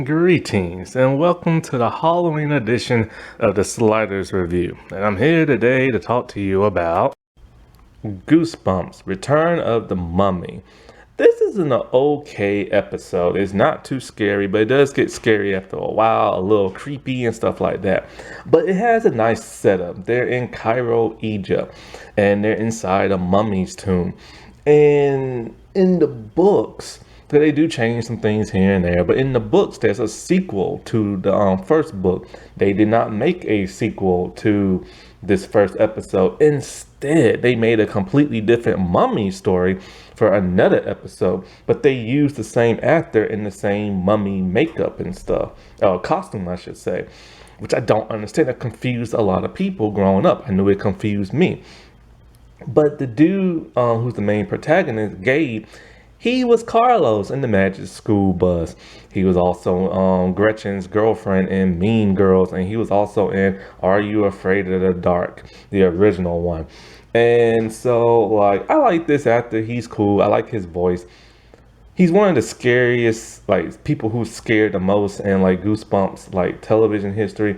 Greetings and welcome to the Halloween edition of the Sliders Review. And I'm here today to talk to you about Goosebumps, Return of the Mummy. This is an okay episode. It's not too scary, but it does get scary after a while, a little creepy and stuff like that. But it has a nice setup. They're in Cairo, Egypt, and they're inside a mummy's tomb. And in the books, so they do change some things here and there, but in the books, there's a sequel to the first book. They did not make a sequel to this first episode. Instead, they made a completely different mummy story for another episode, but they used the same actor in the same mummy makeup and stuff, costume, I should say, which I don't understand. It confused a lot of people growing up. I knew it confused me. But the dude who's the main protagonist, Gabe, he was Carlos in the Magic School Bus. He was also Gretchen's girlfriend in Mean Girls, and he was also in Are You Afraid of the Dark, the original one. And so, like, I like this actor. He's cool. I like his voice. He's one of the scariest, like, people who scared the most in, like, Goosebumps, like, television history.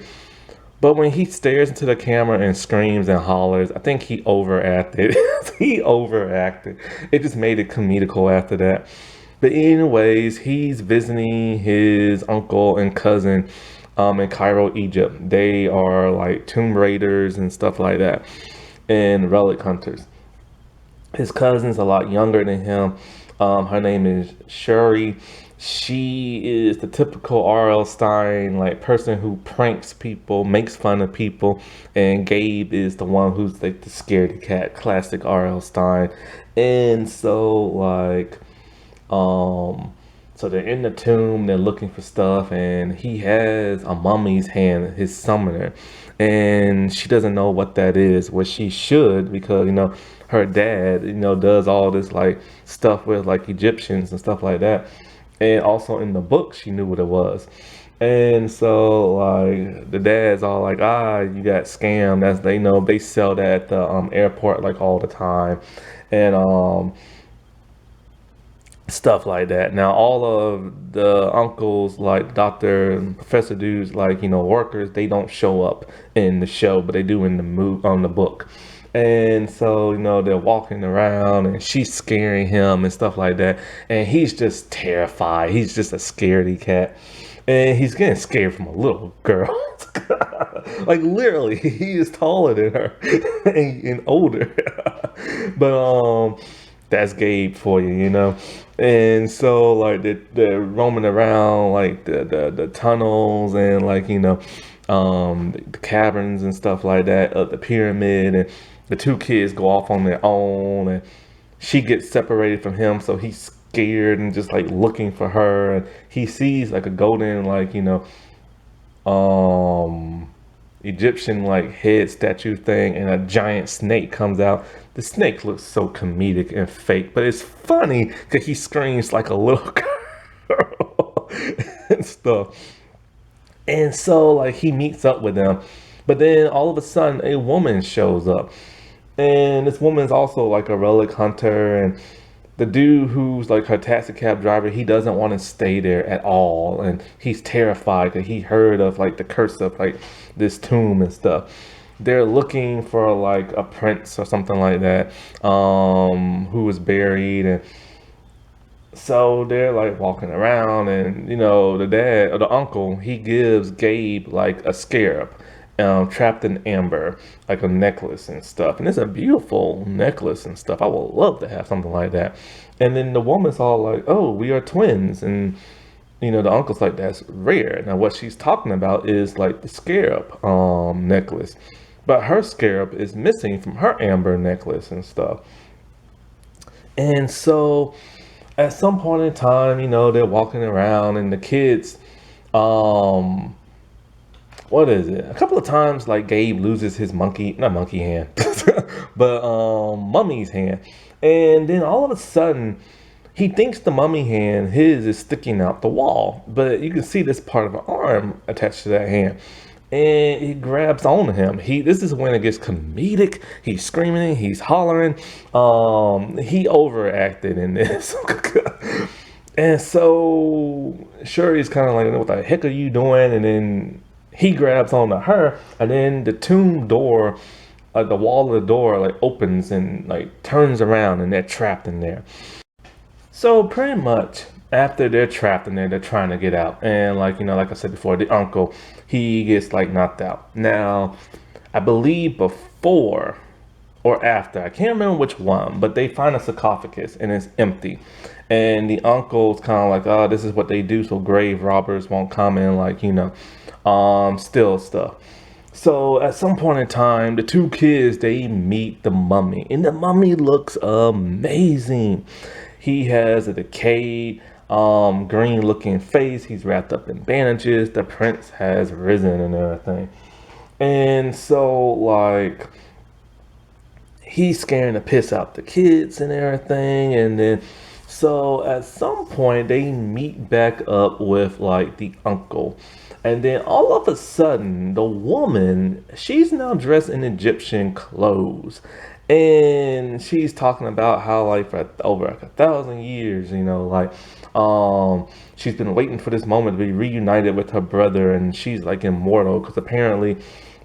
But when he stares into the camera and screams and hollers, I think he overacted. He overacted. It just made it comical after that. But anyways, he's visiting his uncle and cousin in Cairo, Egypt. They are like tomb raiders and stuff like that, and relic hunters. His cousin's a lot younger than him. Her name is Shuri. She is the typical R.L. Stein, like, person who pranks people, makes fun of people, and Gabe is the one who's like the scaredy cat, classic R.L. Stein. And so, like, so they're in the tomb, they're looking for stuff, and he has a mummy's hand, his summoner, and she doesn't know what that is, what she should, because, her dad, does all this, like, stuff with, like, Egyptians and stuff like that. And also in the book, she knew what it was. And so, like, the dad's all like, you got scammed. That's, they sell that at the airport, like, all the time. And stuff like that. Now, all of the uncles, like doctor and professor dudes, like, workers, they don't show up in the show, but they do in the book. And so, they're walking around and she's scaring him and stuff like that. And he's just terrified. He's just a scaredy cat. And he's getting scared from a little girl. Like, literally, he is taller than her and older. But that's Gabe for you. And so, like, they're roaming around, like, the tunnels and, like, the caverns and stuff like that of the pyramid. And the two kids go off on their own, and she gets separated from him, so he's scared and just, like, looking for her. And he sees, like, a golden, like, Egyptian, like, head statue thing, and a giant snake comes out. The snake looks so comedic and fake, but it's funny because he screams like a little girl and stuff. And so, like, he meets up with them, but then all of a sudden a woman shows up, and this woman's also like a relic hunter. And the dude who's like her taxi cab driver, he doesn't want to stay there at all, and he's terrified because he heard of, like, the curse of, like, this tomb and stuff. They're looking for, like, a prince or something like that, who was buried. And so they're, like, walking around, and the dad or the uncle, he gives Gabe, like, a scarab, trapped in amber, like a necklace and stuff. And it's a beautiful necklace and stuff. I would love to have something like that. And then the woman's all like, "Oh, we are twins." And the uncle's like, "That's rare." Now what she's talking about is, like, the scarab necklace, but her scarab is missing from her amber necklace and stuff. And so at some point in time, they're walking around, and the kids, what is it? A couple of times, like, Gabe loses his not monkey hand, but mummy's hand. And then all of a sudden, he thinks the mummy hand, his, is sticking out the wall, but you can see this part of an arm attached to that hand. And he grabs on to him. This is when it gets comedic. He's screaming, he's hollering. He overacted in this. And so Shuri's kind of like, what the heck are you doing? And then he grabs onto her, and then the tomb door, like the wall of the door, like opens and like turns around, and they're trapped in there. So pretty much after they're trapped in there, they're trying to get out, and like like I said before, the uncle he gets like knocked out. Now, I believe before or after, I can't remember which one, but they find a sarcophagus and it's empty. And the uncle's kind of like, oh, this is what they do so grave robbers won't come in, like, steal stuff. So at some point in time, the two kids, they meet the mummy, and the mummy looks amazing. He has a decayed, green looking face. He's wrapped up in bandages. The prince has risen and everything. And so, like, he's scaring the piss out the kids and everything. And then so at some point they meet back up with like the uncle, and then all of a sudden the woman, she's now dressed in Egyptian clothes, and she's talking about how like for over like 1,000 years, she's been waiting for this moment to be reunited with her brother, and she's like immortal because apparently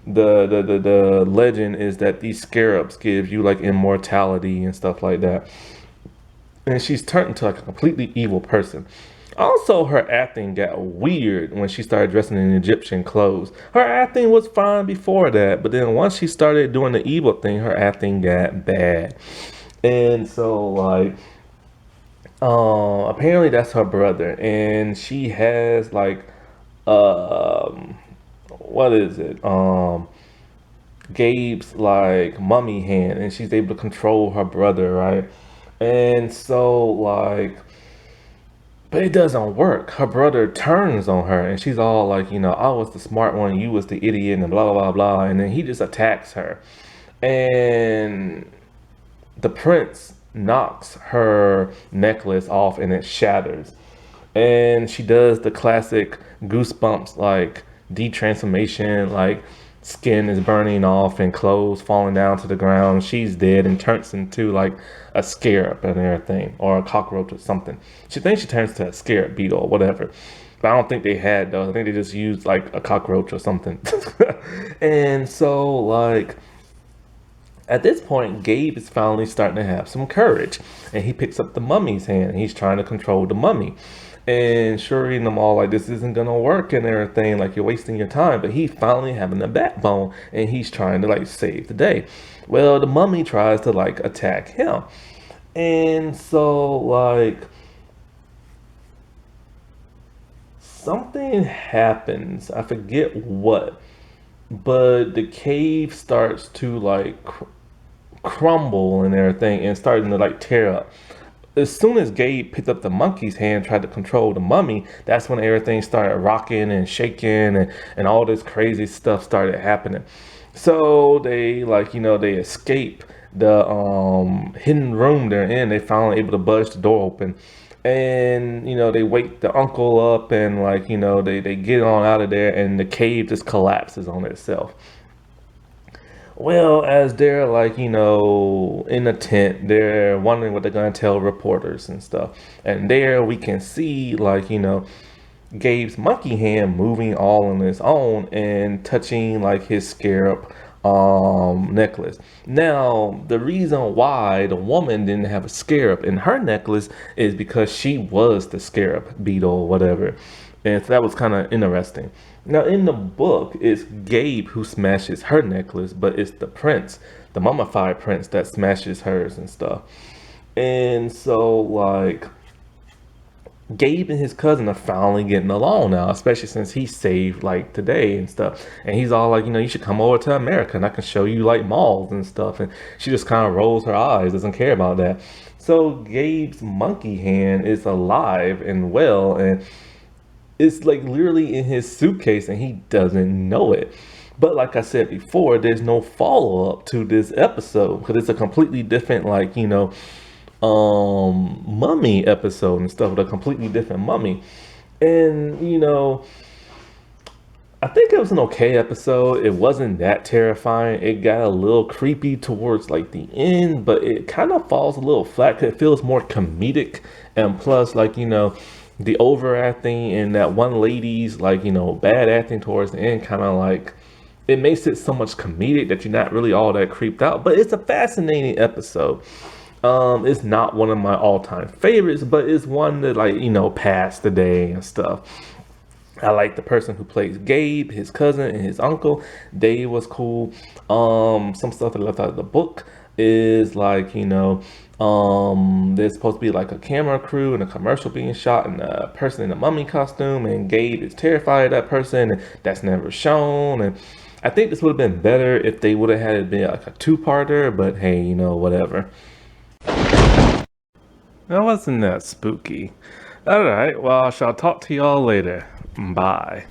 the legend is that these scarabs give you like immortality and stuff like that. And she's turned into like a completely evil person. Also, her acting got weird when she started dressing in Egyptian clothes. Her acting was fine before that, but then once she started doing the evil thing, her acting got bad. And so like apparently that's her brother, and she has like what is it? Gabe's like mummy hand, and she's able to control her brother, right? And so like, but it doesn't work. Her brother turns on her, and she's all like, I was the smart one, you was the idiot, and blah blah blah blah. And then he just attacks her, and the prince knocks her necklace off, and it shatters. And she does the classic goosebumps, like detransformation, like skin is burning off and clothes falling down to the ground. She's dead and turns into like a scarab and everything, or a cockroach or something. She thinks she turns to a scarab beetle or whatever. But I don't think they had those. I think they just used like a cockroach or something. And so like at this point, Gabe is finally starting to have some courage, and he picks up the mummy's hand, and he's trying to control the mummy. And Shuri and them all like, this isn't gonna work and everything, like you're wasting your time. But he's finally having a backbone, and he's trying to like save the day. Well, the mummy tries to like attack him, and so like something happens. I forget what, but the cave starts to like crumble and everything, and starting to like tear up. As soon as Gabe picked up the monkey's hand, tried to control the mummy, that's when everything started rocking and shaking, and all this crazy stuff started happening. So they like, they escape the hidden room they're in. They finally able to budge the door open. And they wake the uncle up, and like, they get on out of there, and the cave just collapses on itself. Well, as they're like, in a tent, they're wondering what they're gonna tell reporters and stuff. And there we can see like, Gabe's monkey hand moving all on its own and touching like his scarab necklace. Now, the reason why the woman didn't have a scarab in her necklace is because she was the scarab beetle or whatever. And so that was kind of interesting. Now, in the book, it's Gabe who smashes her necklace, but it's the prince, the mummified prince, that smashes hers and stuff. And so, like, Gabe and his cousin are finally getting along now, especially since he saved, like, today and stuff. And he's all like, you should come over to America and I can show you, like, malls and stuff. And she just kind of rolls her eyes, doesn't care about that. So Gabe's monkey hand is alive and well, and it's like literally in his suitcase, and he doesn't know it. But like I said before, there's no follow-up to this episode because it's a completely different, like, mummy episode and stuff, with a completely different mummy. And I think it was an okay episode. It wasn't that terrifying. It got a little creepy towards like the end, but it kind of falls a little flat because it feels more comedic. And plus, like, the overacting and that one lady's like, bad acting towards the end kind of like it makes it so much comedic that you're not really all that creeped out. But it's a fascinating episode. It's not one of my all-time favorites, but it's one that like, passed the day and stuff. I like the person who plays Gabe, his cousin and his uncle. Dave was cool. Some stuff that I left out of the book is like, there's supposed to be like a camera crew and a commercial being shot and a person in a mummy costume, and Gabe is terrified of that person, and that's never shown. And I think this would have been better if they would have had it been like a two-parter, but hey, whatever. That wasn't that spooky. Alright, well, I shall talk to y'all later. Bye.